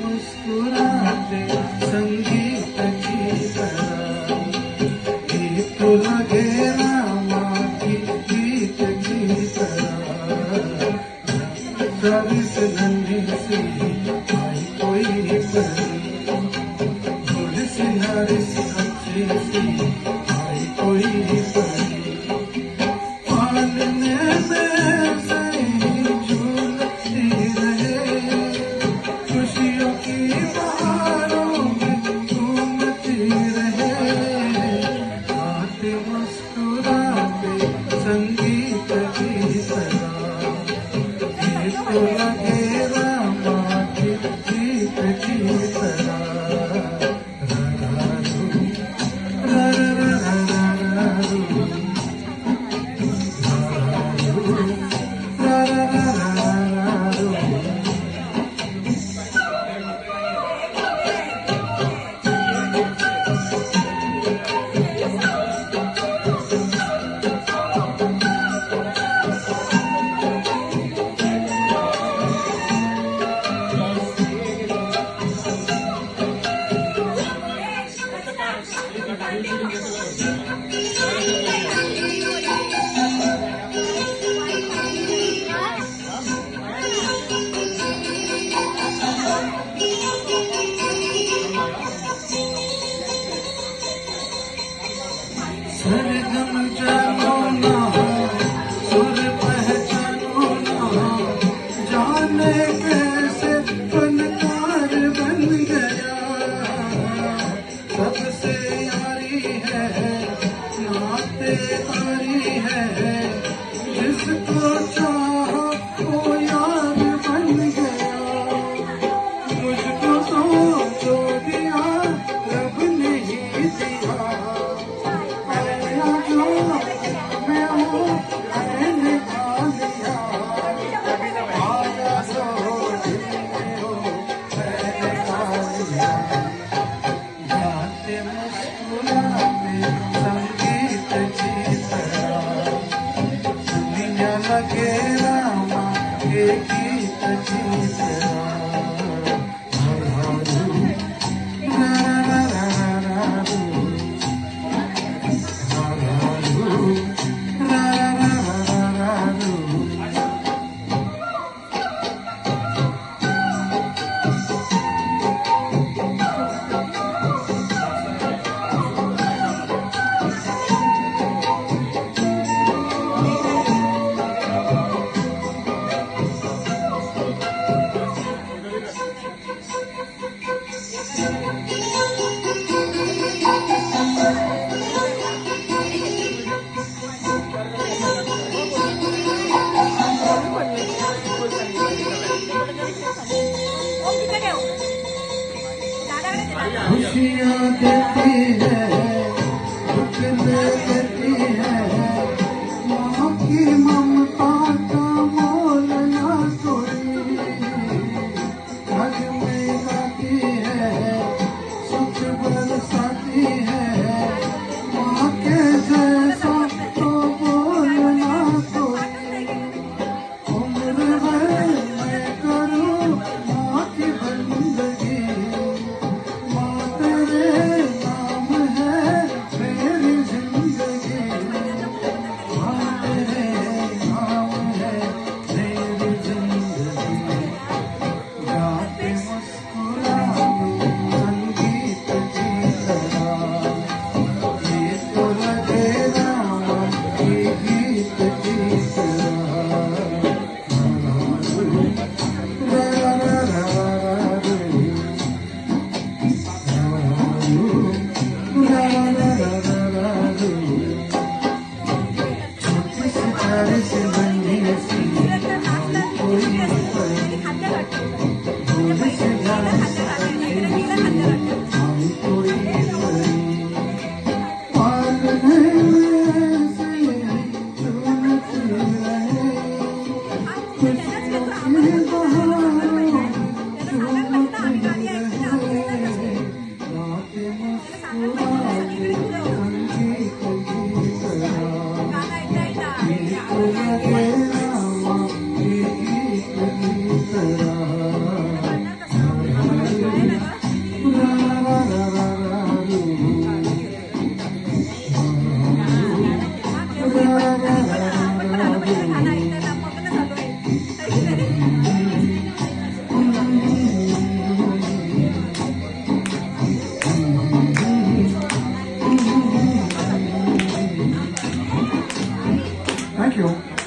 मुस्कुराते संगीत की तरह गीत लगे रामा की गीत की तरह रवि से नन्ही सी आई कोई परी थोड़ी सी नारी सी अच्छी सी आई कोई परी पालने में सही झूलती रहे खुशियों की बहारों में घूमती रहे गाते मुस्कुराते संगीत की तरह गीत लगे रामा की गीत की तरह सरगम जानो ना सुर पहचानो ना जाने कैसे फनकार बन गया सबसे यारी है नाते आरी है जिसको चाहा वो यार बन गया मुझको तो दिया रब ने ही दिया लगे रामा के गीत की तरह खुशियाँ देती है दुख दे देती है माँ की ममता का मोल ना कोई घर में गाती है सुख बरसाती है माँ के जैसा तो बोल ना कोई उम्र भर मैं करूँ माँ की बंदगी क्यों